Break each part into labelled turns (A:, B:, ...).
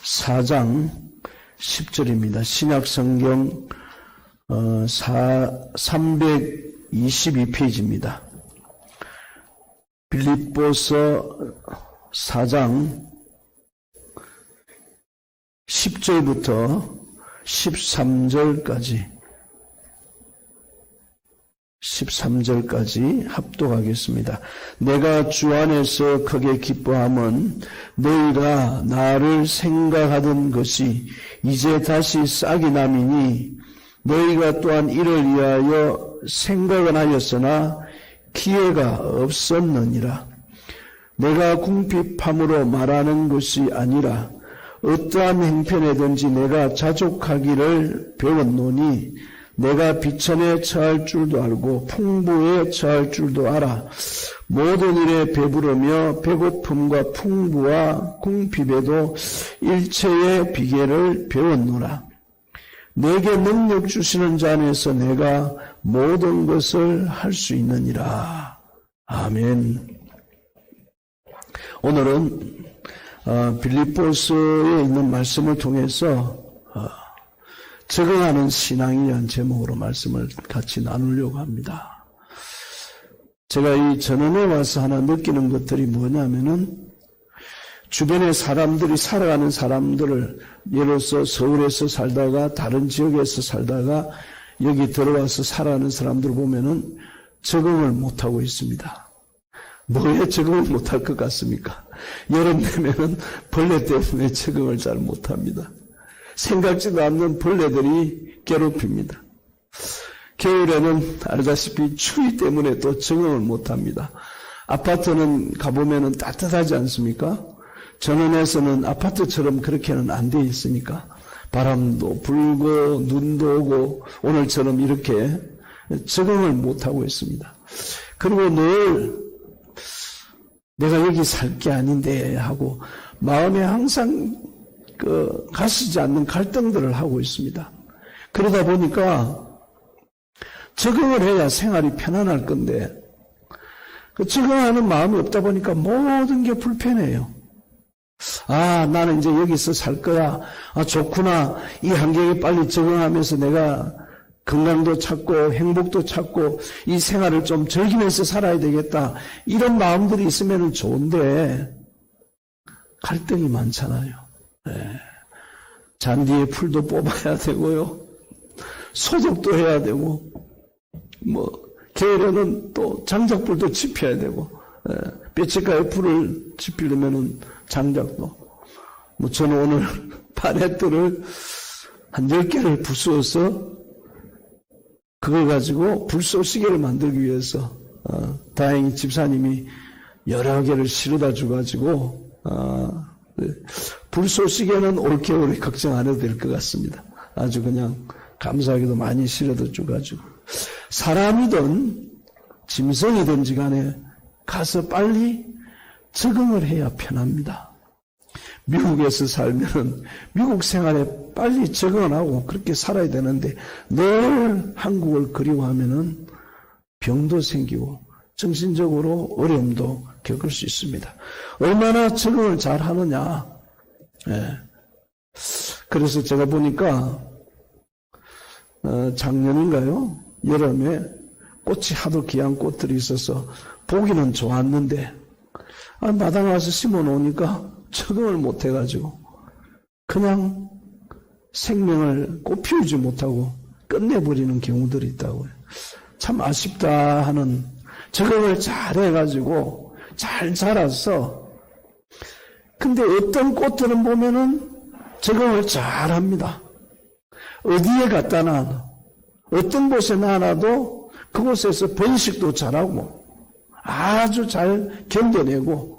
A: 4장 10절입니다. 신약성경 322페이지입니다. 빌립보서 4장 10절부터 13절까지 합독하겠습니다. 내가 주 안에서 크게 기뻐함은 너희가 나를 생각하던 것이 이제 다시 싹이 남이니 너희가 또한 이를 위하여 생각은 하였으나 기회가 없었느니라. 내가 궁핍함으로 말하는 것이 아니라 어떠한 행편에든지 내가 자족하기를 배웠노니 내가 비천에 처할 줄도 알고 풍부에 처할 줄도 알아. 모든 일에 배부르며 배고픔과 풍부와 궁핍에도 일체의 비결을 배웠노라. 내게 능력 주시는 자 안에서 내가 모든 것을 할 수 있느니라. 아멘. 오늘은 빌립보서에 있는 말씀을 통해서 적응하는 신앙이라는 제목으로 말씀을 같이 나누려고 합니다. 제가 이 전원에 와서 하나 느끼는 것들이 뭐냐면은 주변에 사람들이 살아가는 사람들을 예를 들어서 서울에서 살다가 다른 지역에서 살다가 여기 들어와서 살아가는 사람들을 보면은 적응을 못하고 있습니다. 뭐에 적응을 못할 것 같습니까? 여름 되면은 벌레 때문에 적응을 잘 못합니다. 생각지도 않는 벌레들이 괴롭힙니다. 겨울에는 알다시피 추위 때문에 또 적응을 못합니다. 아파트는 가보면은 따뜻하지 않습니까? 전원에서는 아파트처럼 그렇게는 안 돼 있으니까 바람도 불고 눈도 오고 오늘처럼 이렇게 적응을 못하고 있습니다. 그리고 늘 내가 여기 살 게 아닌데 하고 마음에 항상 가시지 않는 갈등들을 하고 있습니다. 그러다 보니까 적응을 해야 생활이 편안할 건데 적응하는 마음이 없다 보니까 모든 게 불편해요. 나는 이제 여기서 살 거야. 좋구나. 이 환경에 빨리 적응하면서 내가 건강도 찾고 행복도 찾고 이 생활을 좀 즐기면서 살아야 되겠다. 이런 마음들이 있으면 좋은데 갈등이 많잖아요. 잔디에 풀도 뽑아야 되고요. 소독도 해야 되고 겨울에는 또 장작불도 지펴야 되고 뼈치가에 불을 지피려면은 장작도 저는 오늘 파넷들을 한 10개를 부수어서 그걸 가지고 불쏘시개를 만들기 위해서 다행히 집사님이 여러 개를 실어다 줘가지고 불쏘시개는 올겨울에 걱정 안 해도 될 것 같습니다. 아주 그냥 감사하게도 많이 실어다 줘가지고 사람이든 짐승이든지 간에 가서 빨리 적응을 해야 편합니다. 미국에서 살면 미국 생활에 빨리 적응을 하고 그렇게 살아야 되는데 늘 한국을 그리워하면은 병도 생기고 정신적으로 어려움도 겪을 수 있습니다. 얼마나 적응을 잘 하느냐. 그래서 제가 보니까 작년인가요? 여름에 꽃이 하도 귀한 꽃들이 있어서 보기는 좋았는데 마당에 와서 심어놓으니까 적응을 못해가지고 그냥 생명을 꽃피우지 못하고 끝내버리는 경우들이 있다고요. 참 아쉽다 하는 적응을 잘 해가지고 잘 자라서 근데 어떤 꽃들은 보면은 적응을 잘 합니다. 어디에 갖다 놔도 어떤 곳에 놔놔도 그곳에서 번식도 잘하고 아주 잘 견뎌내고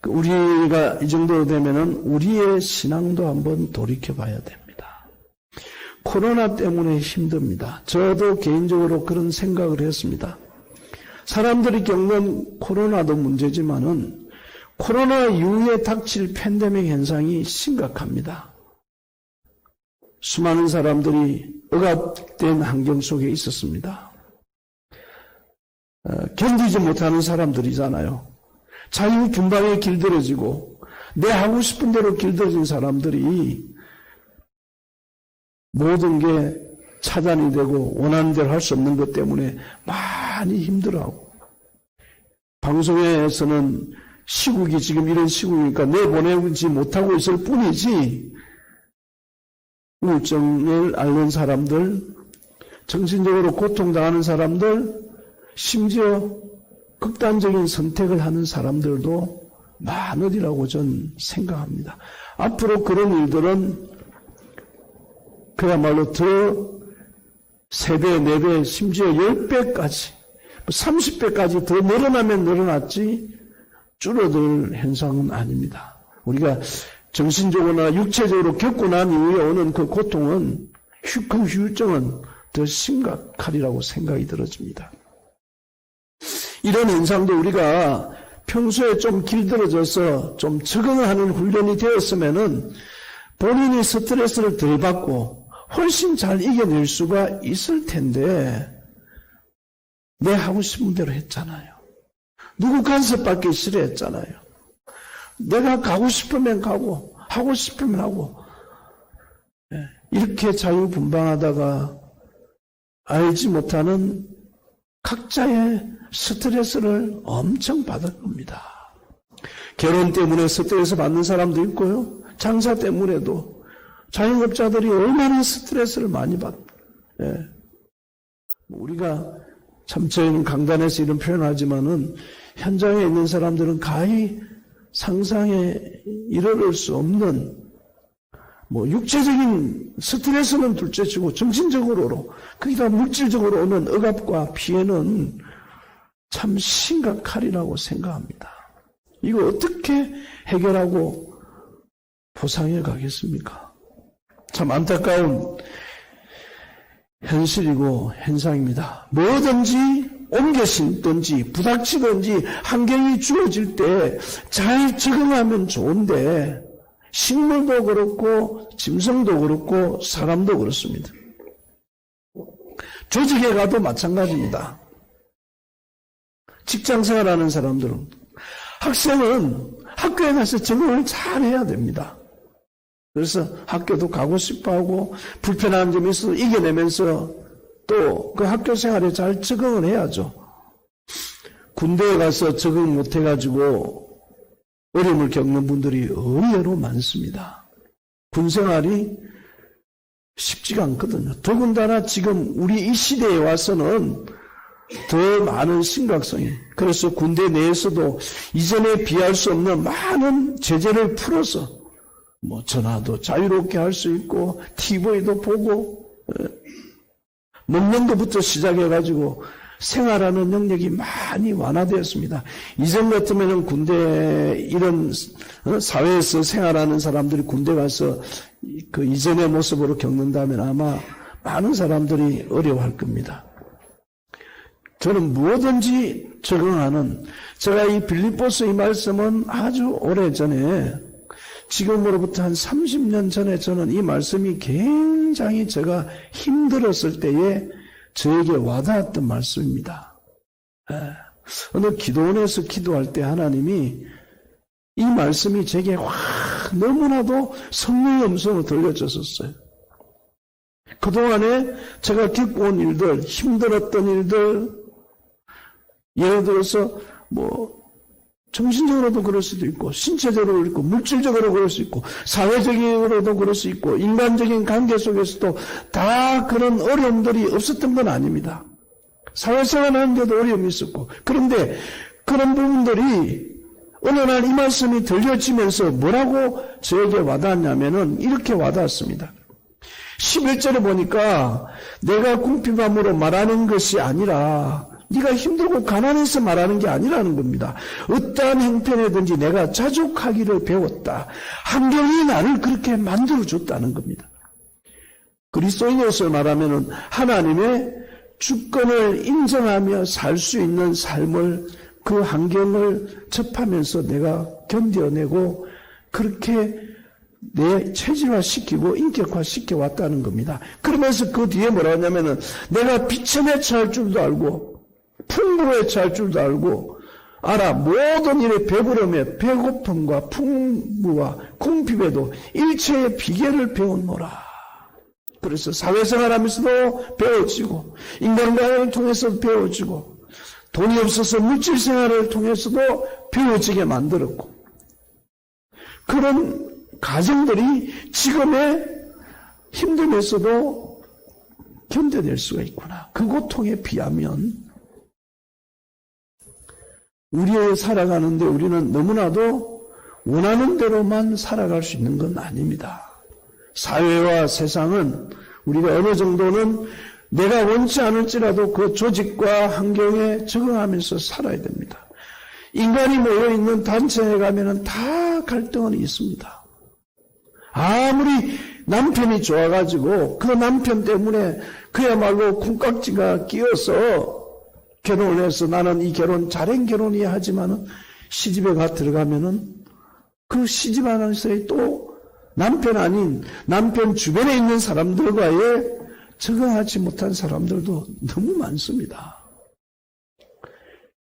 A: 우리가 이 정도 되면은 우리의 신앙도 한번 돌이켜 봐야 됩니다. 코로나 때문에 힘듭니다. 저도 개인적으로 그런 생각을 했습니다. 사람들이 겪는 코로나도 문제지만은 코로나 이후에 닥칠 팬데믹 현상이 심각합니다. 수많은 사람들이 억압된 환경 속에 있었습니다. 견디지 못하는 사람들이잖아요. 자유분방에 길들여지고 내 하고 싶은 대로 길들여진 사람들이 모든 게 차단이 되고 원하는 대로 할 수 없는 것 때문에 많이 힘들어하고, 방송에서는 시국이 지금 이런 시국이니까 내보내지 못하고 있을 뿐이지, 우울증을 앓는 사람들, 정신적으로 고통당하는 사람들, 심지어 극단적인 선택을 하는 사람들도 많으리라고 전 생각합니다. 앞으로 그런 일들은 그야말로 더 3배, 4배, 심지어 10배까지, 30배까지 더 늘어나면 늘어났지 줄어들 현상은 아닙니다. 우리가 정신적으로나 육체적으로 겪고 난 이후에 오는 그 고통은, 그 후유증은 더 심각하리라고 생각이 들어집니다. 이런 현상도 우리가 평소에 좀 길들여져서 좀 적응하는 훈련이 되었으면은 본인이 스트레스를 덜 받고 훨씬 잘 이겨낼 수가 있을 텐데, 내 하고 싶은 대로 했잖아요. 누구 간섭받기 싫어했잖아요. 내가 가고 싶으면 가고 하고 싶으면 하고, 이렇게 자유분방하다가 알지 못하는 각자의 스트레스를 엄청 받을 겁니다. 결혼 때문에 스트레스 받는 사람도 있고요. 장사 때문에도 자영업자들이 얼마나 스트레스를 많이 받고, 우리가 참 저희는 강단에서 이런 표현하지만은 현장에 있는 사람들은 가히 상상에 이르를 수 없는 육체적인 스트레스는 둘째치고 정신적으로, 거기다 물질적으로 오는 억압과 피해는 참 심각하리라고 생각합니다. 이거 어떻게 해결하고 보상해 가겠습니까? 참 안타까운 현실이고 현상입니다. 뭐든지 옮겨 심든지 부닥치든지 환경이 주어질 때 잘 적응하면 좋은데, 식물도 그렇고 짐승도 그렇고 사람도 그렇습니다. 조직에 가도 마찬가지입니다. 직장생활하는 사람들은, 학생은 학교에 가서 적응을 잘 해야 됩니다. 그래서 학교도 가고 싶어하고 불편한 점이 있어도 이겨내면서 또 그 학교 생활에 잘 적응을 해야죠. 군대에 가서 적응 못해가지고 어려움을 겪는 분들이 의외로 많습니다. 군생활이 쉽지가 않거든요. 더군다나 지금 우리 이 시대에 와서는 더 많은 심각성이, 그래서 군대 내에서도 이전에 비할 수 없는 많은 제재를 풀어서 전화도 자유롭게 할 수 있고 TV도 보고 먹는 것부터 시작해가지고 생활하는 영역이 많이 완화되었습니다. 이전 같으면 군대 이런 사회에서 생활하는 사람들이 군대 가서 그 이전의 모습으로 겪는다면 아마 많은 사람들이 어려워할 겁니다. 저는 무엇든지 적응하는, 제가 이 빌립보서 이 말씀은 아주 오래전에, 지금으로부터 한 30년 전에 저는 이 말씀이 굉장히 제가 힘들었을 때에 저에게 와닿았던 말씀입니다. 어느 기도원에서 기도할 때 하나님이 이 말씀이 제게 너무나도 성령의 음성으로 들려졌었어요. 그동안에 제가 겪어온 일들, 힘들었던 일들, 예를 들어서 정신적으로도 그럴 수도 있고, 신체적으로 그럴 수 있고, 물질적으로 그럴 수 있고, 사회적으로도 그럴 수 있고, 인간적인 관계 속에서도 다 그런 어려움들이 없었던 건 아닙니다. 사회생활 하는데도 어려움이 있었고, 그런데 그런 부분들이 어느 날 이 말씀이 들려지면서 뭐라고 저에게 와닿았냐면은 이렇게 와닿았습니다. 11절에 보니까 내가 궁핍함으로 말하는 것이 아니라, 네가 힘들고 가난해서 말하는 게 아니라는 겁니다. 어떠한 형편이든지 내가 자족하기를 배웠다. 환경이 나를 그렇게 만들어줬다는 겁니다. 그리스도인으로서 말하면 하나님의 주권을 인정하며 살 수 있는 삶을, 그 환경을 접하면서 내가 견뎌내고 그렇게 내 체질화시키고 인격화시켜 왔다는 겁니다. 그러면서 그 뒤에 뭐라 하냐면은 내가 빛에 처할 줄도 알고 풍부에 처할 줄도 알고 알아. 모든 일의 배부름에 배고픔과 풍부와 궁핍에도 일체의 비결을 배웠노라. 그래서 사회생활하면서도 배워지고 인간관계를 통해서도 배워지고 돈이 없어서 물질생활을 통해서도 배워지게 만들었고 그런 가정들이 지금의 힘듦에서도 견뎌낼 수가 있구나. 그 고통에 비하면 우리의 살아가는데 우리는 너무나도 원하는 대로만 살아갈 수 있는 건 아닙니다. 사회와 세상은 우리가 어느 정도는 내가 원치 않을지라도 그 조직과 환경에 적응하면서 살아야 됩니다. 인간이 모여있는 단체에 가면은 다 갈등은 있습니다. 아무리 남편이 좋아가지고 그 남편 때문에 그야말로 콩깍지가 끼어서 결혼을 해서 나는 이 결혼 잘한 결혼이야 하지만은 시집에 들어가면은 그 시집 안에서의 또 남편 아닌 남편 주변에 있는 사람들과의 적응하지 못한 사람들도 너무 많습니다.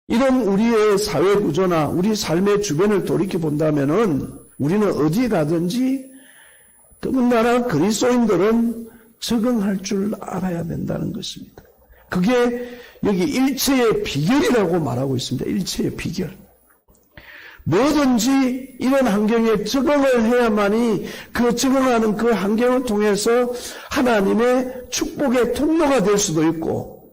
A: 이런 우리의 사회 구조나 우리 삶의 주변을 돌이켜 본다면은 우리는 어디에 가든지 더군다나 그리스도인들은 적응할 줄 알아야 된다는 것입니다. 그게 여기 일체의 비결이라고 말하고 있습니다. 일체의 비결. 뭐든지 이런 환경에 적응을 해야만이 그 적응하는 그 환경을 통해서 하나님의 축복의 통로가 될 수도 있고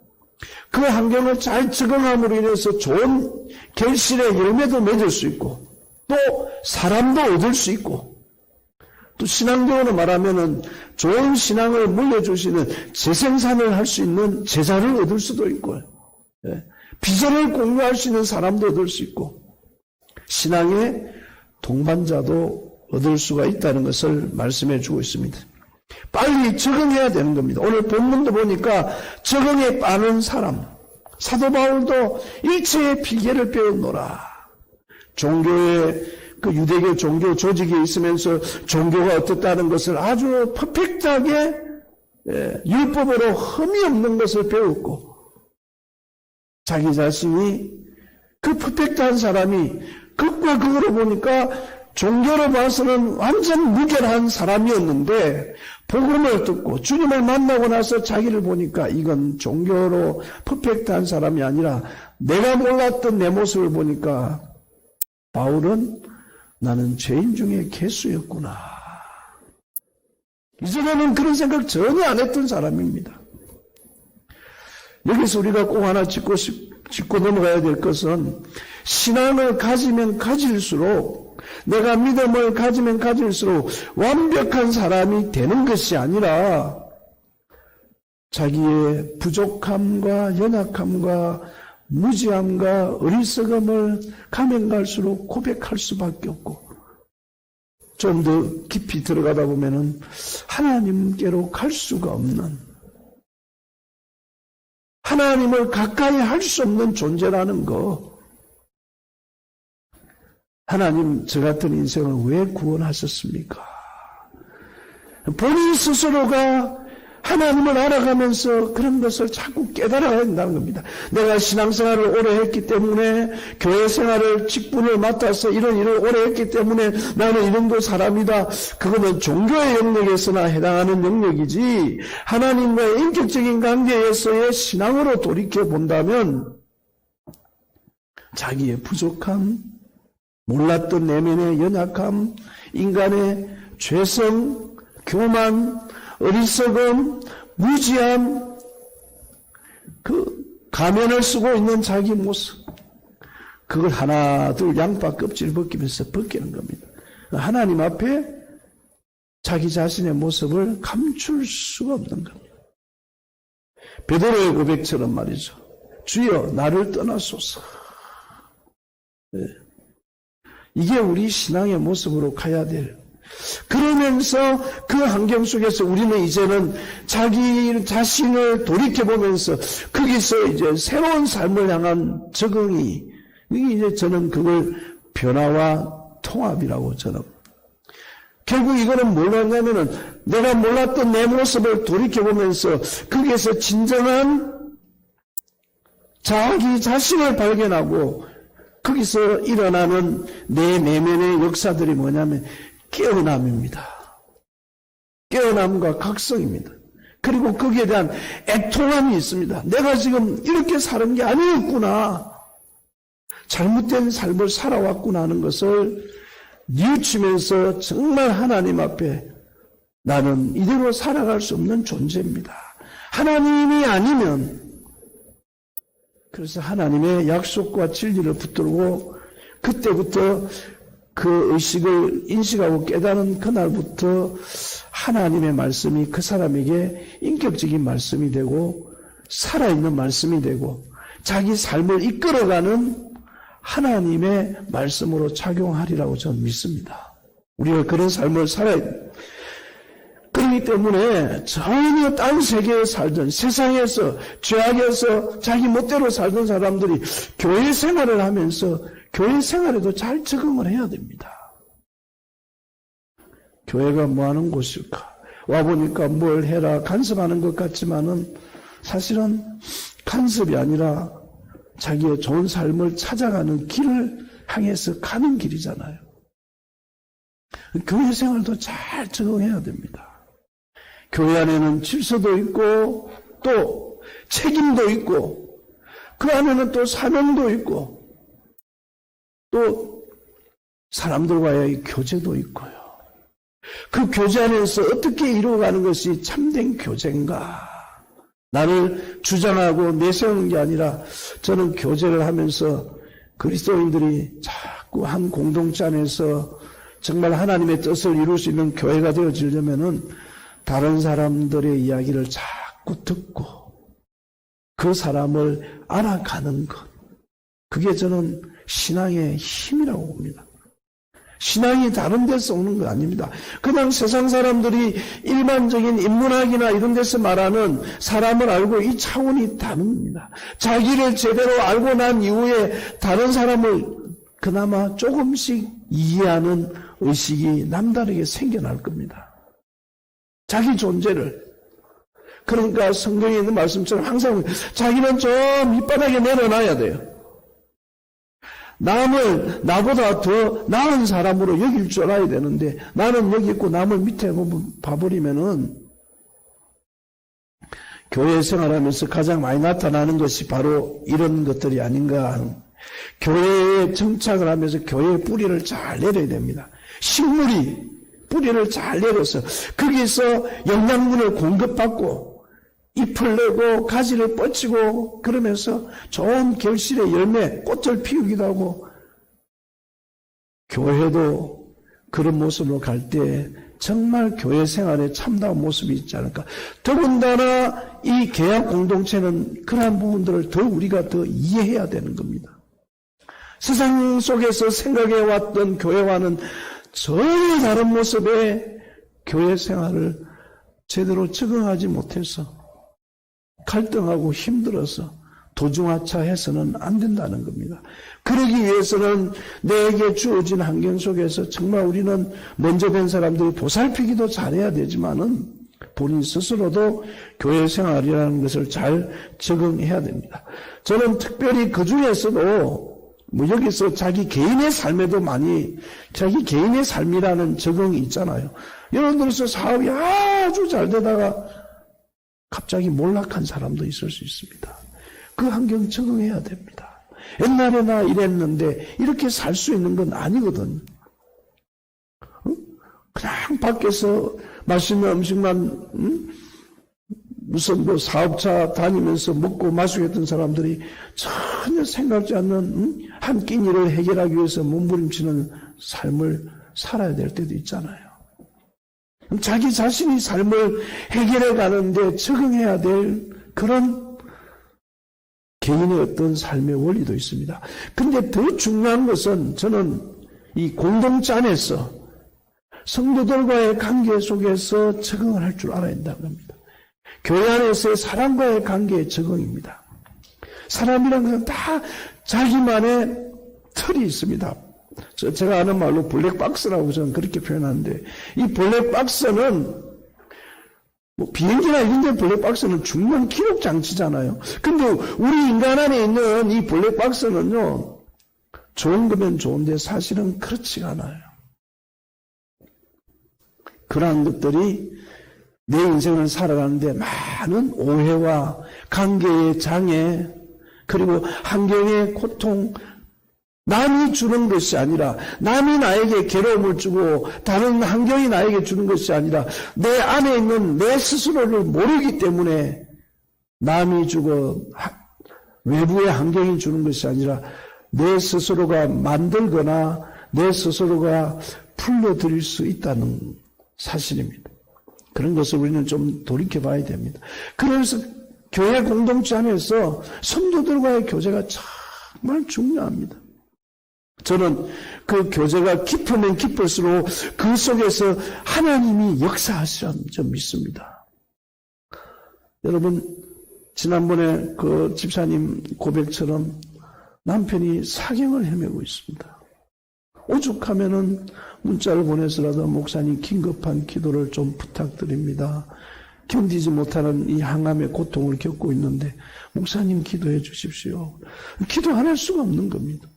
A: 그 환경을 잘 적응함으로 인해서 좋은 결실의 열매도 맺을 수 있고 또 사람도 얻을 수 있고 또 신앙적으로 말하면은 좋은 신앙을 물려주시는 재생산을 할 수 있는 제자를 얻을 수도 있고 비전을 공유할 수 있는 사람도 얻을 수 있고 신앙의 동반자도 얻을 수가 있다는 것을 말씀해 주고 있습니다. 빨리 적응해야 되는 겁니다. 오늘 본문도 보니까 적응에 빠른 사람 사도 바울도 일체의 비결을 배웠노라. 종교의 그 유대교 종교 조직에 있으면서 종교가 어떻다는 것을 아주 퍼펙트하게 율법으로 흠이 없는 것을 배웠고 자기 자신이 그 퍼펙트한 사람이 극과 극으로 보니까 종교로 봐서는 완전 무결한 사람이었는데 복음을 듣고 주님을 만나고 나서 자기를 보니까 이건 종교로 퍼펙트한 사람이 아니라 내가 몰랐던 내 모습을 보니까 바울은 나는 죄인 중에 개수였구나. 이전에는 그런 생각 전혀 안 했던 사람입니다. 여기서 우리가 꼭 하나 짚고 넘어가야 될 것은 신앙을 가지면 가질수록 내가 믿음을 가지면 가질수록 완벽한 사람이 되는 것이 아니라 자기의 부족함과 연약함과 무지함과 어리석음을 가면 갈수록 고백할 수밖에 없고 좀 더 깊이 들어가다 보면은 하나님께로 갈 수가 없는 하나님을 가까이 할 수 없는 존재라는 거. 하나님 저 같은 인생을 왜 구원하셨습니까? 본인 스스로가 하나님을 알아가면서 그런 것을 자꾸 깨달아야 된다는 겁니다. 내가 신앙생활을 오래 했기 때문에 교회 생활을 직분을 맡아서 이런 일을 오래 했기 때문에 나는 이 정도 사람이다. 그거는 종교의 영역에서나 해당하는 영역이지 하나님과의 인격적인 관계에서의 신앙으로 돌이켜 본다면 자기의 부족함, 몰랐던 내면의 연약함, 인간의 죄성, 교만, 어리석음, 무지함, 그 가면을 쓰고 있는 자기 모습, 그걸 하나 둘 양파 껍질 벗기면서 벗기는 겁니다. 하나님 앞에 자기 자신의 모습을 감출 수가 없는 겁니다. 베드로의 고백처럼 말이죠. 주여 나를 떠나소서. 네. 이게 우리 신앙의 모습으로 가야 될. 그러면서 그 환경 속에서 우리는 이제는 자기 자신을 돌이켜보면서 거기서 이제 새로운 삶을 향한 적응이, 이게 이제 저는 그걸 변화와 통합이라고 저는. 결국 이거는 뭘 하냐면은 내가 몰랐던 내 모습을 돌이켜보면서 거기에서 진정한 자기 자신을 발견하고 거기서 일어나는 내 내면의 역사들이 뭐냐면 깨어남입니다. 깨어남과 각성입니다. 그리고 거기에 대한 애통함이 있습니다. 내가 지금 이렇게 사는 게 아니었구나. 잘못된 삶을 살아왔구나 하는 것을 뉘우치면서 정말 하나님 앞에 나는 이대로 살아갈 수 없는 존재입니다. 하나님이 아니면, 그래서 하나님의 약속과 진리를 붙들고 그때부터 그 의식을 인식하고 깨달은 그날부터 하나님의 말씀이 그 사람에게 인격적인 말씀이 되고 살아있는 말씀이 되고 자기 삶을 이끌어가는 하나님의 말씀으로 작용하리라고 저는 믿습니다. 우리가 그런 삶을 살아야 돼요. 그렇기 때문에 전혀 딴 세계에 살던, 세상에서 죄악에서 자기 멋대로 살던 사람들이 교회 생활을 하면서 교회 생활에도 잘 적응을 해야 됩니다. 교회가 뭐 하는 곳일까? 와보니까 뭘 해라 간섭하는 것 같지만은 사실은 간섭이 아니라 자기의 좋은 삶을 찾아가는 길을 향해서 가는 길이잖아요. 교회 생활도 잘 적응해야 됩니다. 교회 안에는 질서도 있고 또 책임도 있고 그 안에는 또 사명도 있고 또 사람들과의 교제도 있고요. 그 교제 안에서 어떻게 이루어가는 것이 참된 교제인가? 나를 주장하고 내세우는 게 아니라 저는 교제를 하면서 그리스도인들이 자꾸 한 공동체 안에서 정말 하나님의 뜻을 이룰 수 있는 교회가 되어지려면은 다른 사람들의 이야기를 자꾸 듣고 그 사람을 알아가는 것. 그게 저는 신앙의 힘이라고 봅니다. 신앙이 다른 데서 오는 거 아닙니다. 그냥 세상 사람들이 일반적인 인문학이나 이런 데서 말하는 사람을 알고 이 차원이 다릅니다. 자기를 제대로 알고 난 이후에 다른 사람을 그나마 조금씩 이해하는 의식이 남다르게 생겨날 겁니다. 자기 존재를. 그러니까 성경에 있는 말씀처럼 항상 자기는 좀 밑바닥에 내려놔야 돼요. 남을 나보다 더 나은 사람으로 여길 줄 알아야 되는데 나는 여기 있고 남을 밑에 봐버리면은 교회 생활하면서 가장 많이 나타나는 것이 바로 이런 것들이 아닌가 하는, 교회에 정착을 하면서 교회의 뿌리를 잘 내려야 됩니다. 식물이 뿌리를 잘 내려서 거기서 영양분을 공급받고 잎을 내고 가지를 뻗치고 그러면서 좋은 결실의 열매, 꽃을 피우기도 하고, 교회도 그런 모습으로 갈 때 정말 교회 생활에 참다운 모습이 있지 않을까. 더군다나 이 계약 공동체는 그러한 부분들을 더 우리가 더 이해해야 되는 겁니다. 세상 속에서 생각해왔던 교회와는 전혀 다른 모습의 교회 생활을 제대로 적응하지 못해서 갈등하고 힘들어서 도중하차해서는 안 된다는 겁니다. 그러기 위해서는 내게 주어진 환경 속에서 정말 우리는 먼저 된 사람들이 보살피기도 잘해야 되지만은 본인 스스로도 교회 생활이라는 것을 잘 적응해야 됩니다. 저는 특별히 그 중에서도 뭐 여기서 자기 개인의 삶에도 많이 자기 개인의 삶이라는 적응이 있잖아요. 예를 들어서 사업이 아주 잘 되다가 갑자기 몰락한 사람도 있을 수 있습니다. 그 환경 적응해야 됩니다. 옛날에 나 이랬는데 이렇게 살 수 있는 건 아니거든. 그냥 밖에서 맛있는 음식만 무슨 뭐 사업차 다니면서 먹고 마시고 했던 사람들이 전혀 생각지 않는 한 끼니를 해결하기 위해서 몸부림치는 삶을 살아야 될 때도 있잖아요. 자기 자신이 삶을 해결해 가는데 적응해야 될 그런 개인의 어떤 삶의 원리도 있습니다. 근데 더 중요한 것은 저는 이 공동체 안에서 성도들과의 관계 속에서 적응을 할 줄 알아야 된다는 겁니다. 교회 안에서의 사람과의 관계의 적응입니다. 사람이라는 것은 다 자기만의 틀이 있습니다. 제가 아는 말로 블랙박스라고 저는 그렇게 표현하는데, 이 블랙박스는 뭐 비행기나 이런 데 블랙박스는 중요한 기록 장치잖아요. 근데 우리 인간 안에 있는 이 블랙박스는요, 좋은 거면 좋은데 사실은 그렇지가 않아요. 그러한 것들이 내 인생을 살아가는데 많은 오해와 관계의 장애, 그리고 환경의 고통, 남이 주는 것이 아니라, 남이 나에게 괴로움을 주고 다른 환경이 나에게 주는 것이 아니라 내 안에 있는 내 스스로를 모르기 때문에 남이 주고 외부의 환경이 주는 것이 아니라 내 스스로가 만들거나 내 스스로가 풀려드릴 수 있다는 사실입니다. 그런 것을 우리는 좀 돌이켜봐야 됩니다. 그래서 교회 공동체 안에서 성도들과의 교제가 정말 중요합니다. 저는 그 교제가 깊으면 깊을수록 그 속에서 하나님이 역사하시는 점 믿습니다. 여러분, 지난번에 그 집사님 고백처럼 남편이 사경을 헤매고 있습니다. 오죽하면은 문자를 보내서라도 목사님 긴급한 기도를 좀 부탁드립니다. 견디지 못하는 이 항암의 고통을 겪고 있는데 목사님 기도해 주십시오. 기도 안 할 수가 없는 겁니다.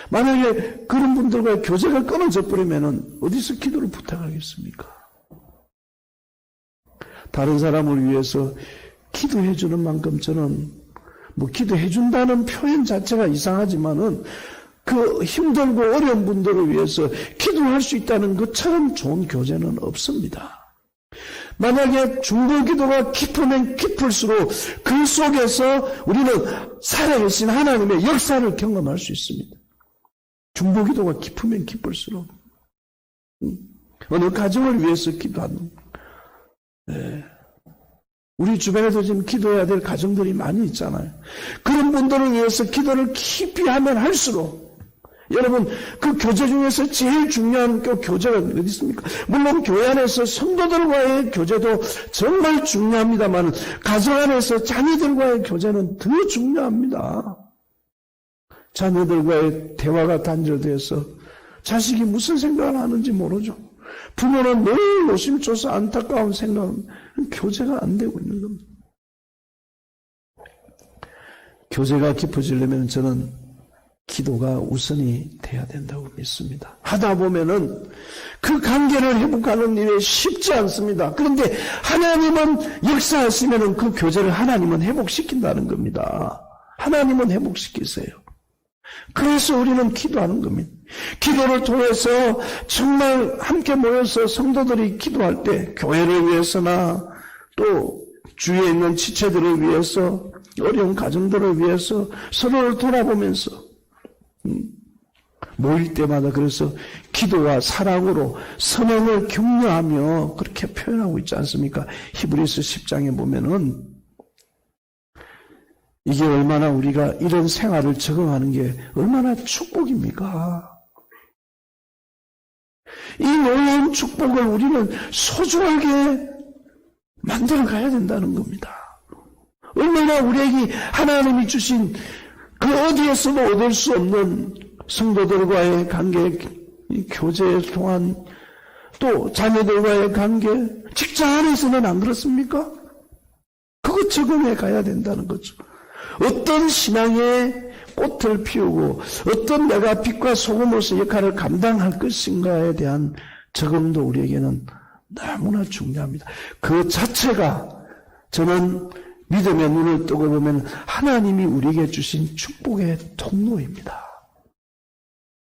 A: 만약에 그런 분들과 교제가 끊어져 버리면은 어디서 기도를 부탁하겠습니까? 다른 사람을 위해서 기도해 주는 만큼 저는 기도해 준다는 표현 자체가 이상하지만은 그 힘들고 어려운 분들을 위해서 기도할 수 있다는 것처럼 좋은 교제는 없습니다. 만약에 중보기도가 깊으면 깊을수록 그 속에서 우리는 살아계신 하나님의 역사를 경험할 수 있습니다. 중보기도가 깊으면 깊을수록 어느 가정을 위해서 기도하는 우리 주변에도 지금 기도해야 될 가정들이 많이 있잖아요. 그런 분들을 위해서 기도를 깊이 하면 할수록 여러분, 그 교제 중에서 제일 중요한 그 교제가 어디 있습니까? 물론 교회 안에서 성도들과의 교제도 정말 중요합니다만 가정 안에서 자녀들과의 교제는 더 중요합니다. 자녀들과의 대화가 단절돼서 자식이 무슨 생각을 하는지 모르죠. 부모는 늘 노심초사 안타까운 생각은 교제가 안 되고 있는 겁니다. 교제가 깊어지려면 저는 기도가 우선이 돼야 된다고 믿습니다. 하다 보면은 그 관계를 회복하는 일이 쉽지 않습니다. 그런데 하나님은 역사하시면은 그 교제를 하나님은 회복시킨다는 겁니다. 하나님은 회복시키세요. 그래서 우리는 기도하는 겁니다. 기도를 통해서 정말 함께 모여서 성도들이 기도할 때 교회를 위해서나 또 주위에 있는 지체들을 위해서 어려운 가정들을 위해서 서로를 돌아보면서 모일 때마다 그래서 기도와 사랑으로 선행을 격려하며 그렇게 표현하고 있지 않습니까? 히브리서 10장에 보면은 이게 얼마나 우리가 이런 생활을 적응하는 게 얼마나 축복입니까? 이 놀라운 축복을 우리는 소중하게 만들어 가야 된다는 겁니다. 얼마나 우리에게 하나님이 주신 그 어디에서도 얻을 수 없는 성도들과의 관계, 교제를 통한 또 자녀들과의 관계, 직장 안에서는 안 그렇습니까? 그거 적응해 가야 된다는 거죠. 어떤 신앙의 꽃을 피우고 어떤 내가 빛과 소금으로서 역할을 감당할 것인가에 대한 적응도 우리에게는 너무나 중요합니다. 그 자체가 저는 믿음의 눈을 뜨고 보면 하나님이 우리에게 주신 축복의 통로입니다.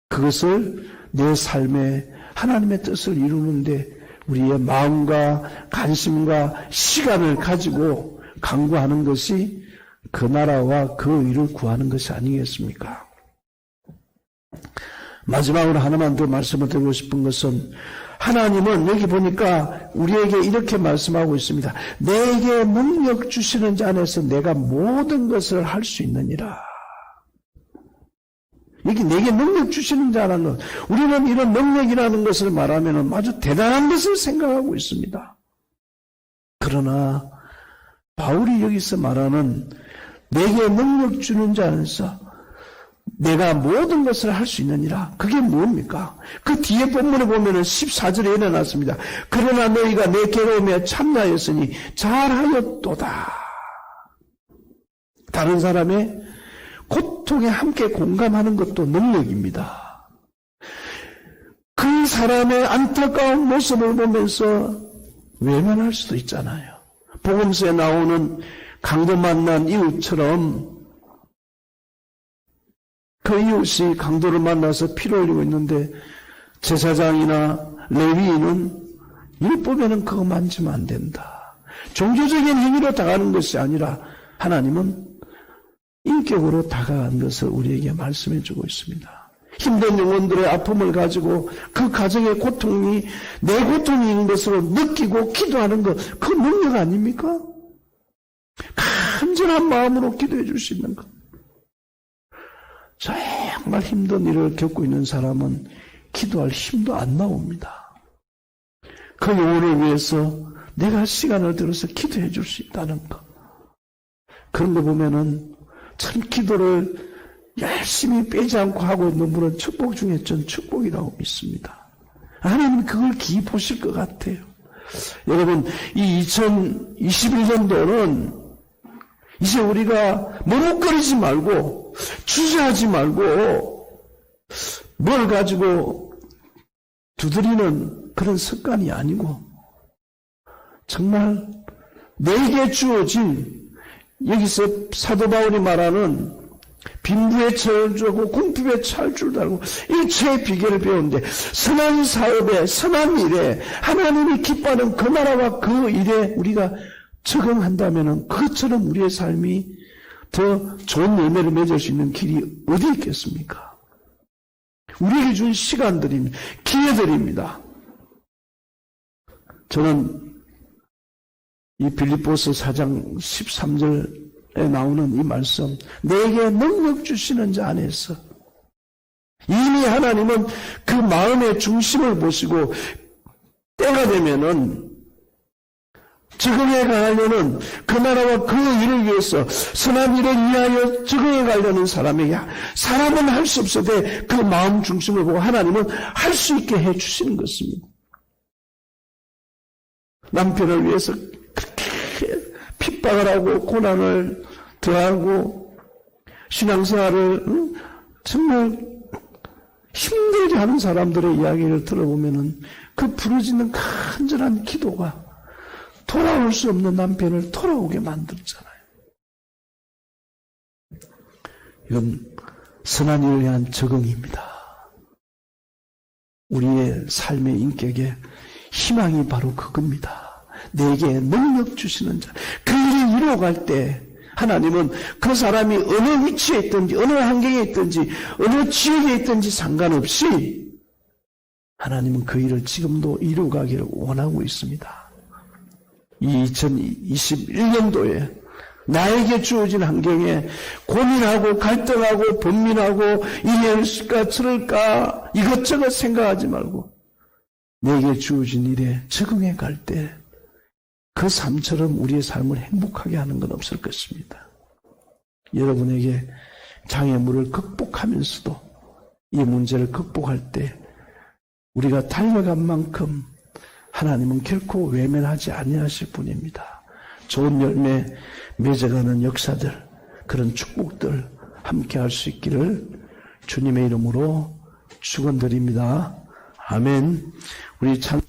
A: 그것을 내 삶에 하나님의 뜻을 이루는데 우리의 마음과 관심과 시간을 가지고 강구하는 것이 그 나라와 그 의를 구하는 것이 아니겠습니까? 마지막으로 하나만 더 말씀을 드리고 싶은 것은 하나님은 여기 보니까 우리에게 이렇게 말씀하고 있습니다. 내게 능력 주시는 자 안에서 내가 모든 것을 할 수 있느니라. 여기 내게 능력 주시는 자라는 것, 우리는 이런 능력이라는 것을 말하면 아주 대단한 것을 생각하고 있습니다. 그러나 바울이 여기서 말하는 내게 능력 주는 자 안에서 내가 모든 것을 할 수 있느니라. 그게 뭡니까? 그 뒤에 본문에 보면은 14절에 일어났습니다. 그러나 너희가 내 괴로움에 참나였으니 잘하였도다. 다른 사람의 고통에 함께 공감하는 것도 능력입니다. 그 사람의 안타까운 모습을 보면서 외면할 수도 있잖아요. 복음서에 나오는 강도 만난 이웃처럼 그 이웃이 강도를 만나서 피를 흘리고 있는데 제사장이나 레위인은 율법에는 그거 만지면 안 된다. 종교적인 행위로 다가가는 것이 아니라 하나님은 인격으로 다가간 것을 우리에게 말씀해 주고 있습니다. 힘든 영혼들의 아픔을 가지고 그 가정의 고통이 내 고통인 것으로 느끼고 기도하는 것, 그 능력 아닙니까? 간절한 마음으로 기도해 줄 수 있는 것. 정말 힘든 일을 겪고 있는 사람은 기도할 힘도 안 나옵니다. 그 영혼을 위해서 내가 시간을 들어서 기도해 줄 수 있다는 것. 그런 거 보면은 참 기도를 열심히 빼지 않고 하고 있는 분은 축복 중에 전 축복이라고 믿습니다. 하나님은 그걸 기이 보실 것 같아요. 여러분, 이 2021년도는 이제 우리가 머뭇거리지 말고 주저하지 말고 뭘 가지고 두드리는 그런 습관이 아니고 정말 내게 주어진 여기서 사도 바울이 말하는 빈부에 처할 줄 알고 궁핍에 처할 줄도 알고 일체의 비결을 배우는데 선한 사업에 선한 일에 하나님이 기뻐하는 그 나라와 그 일에 우리가 적응한다면 그것처럼 우리의 삶이 더 좋은 열매를 맺을 수 있는 길이 어디 있겠습니까? 우리에게 준 시간들입니다. 기회들입니다. 저는 이 빌립보서 4장 13절에 나오는 이 말씀, 내게 능력 주시는 자 안에서 이미 하나님은 그 마음의 중심을 보시고 때가 되면은 적응해 가려는 그 나라와 그 일을 위해서 선한 일을 위하여 적응해 가려는 사람에게 사람은 할 수 없어도 그 마음 중심을 보고 하나님은 할 수 있게 해 주시는 것입니다. 남편을 위해서 그렇게 핍박을 하고 고난을 더하고 신앙생활을 정말 힘들게 하는 사람들의 이야기를 들어보면은 그 부르짖는 간절한 기도가 돌아올 수 없는 남편을 돌아오게 만들었잖아요. 이건 선한 일을 위한 적응입니다. 우리의 삶의 인격에 희망이 바로 그겁니다. 내게 능력 주시는 자. 그 일이 이루어갈 때 하나님은 그 사람이 어느 위치에 있든지 어느 환경에 있든지 어느 지역에 있든지 상관없이 하나님은 그 일을 지금도 이루어가기를 원하고 있습니다. 이 2021년도에 나에게 주어진 환경에 고민하고 갈등하고 번민하고 이럴까 저럴까 이것저것 생각하지 말고 내게 주어진 일에 적응해 갈 때 그 삶처럼 우리의 삶을 행복하게 하는 건 없을 것입니다. 여러분에게 장애물을 극복하면서도 이 문제를 극복할 때 우리가 달려간 만큼 하나님은 결코 외면하지 아니하실 분입니다. 좋은 열매 맺어가는 역사들, 그런 축복들 함께 할 수 있기를 주님의 이름으로 축원드립니다. 아멘. 우리 참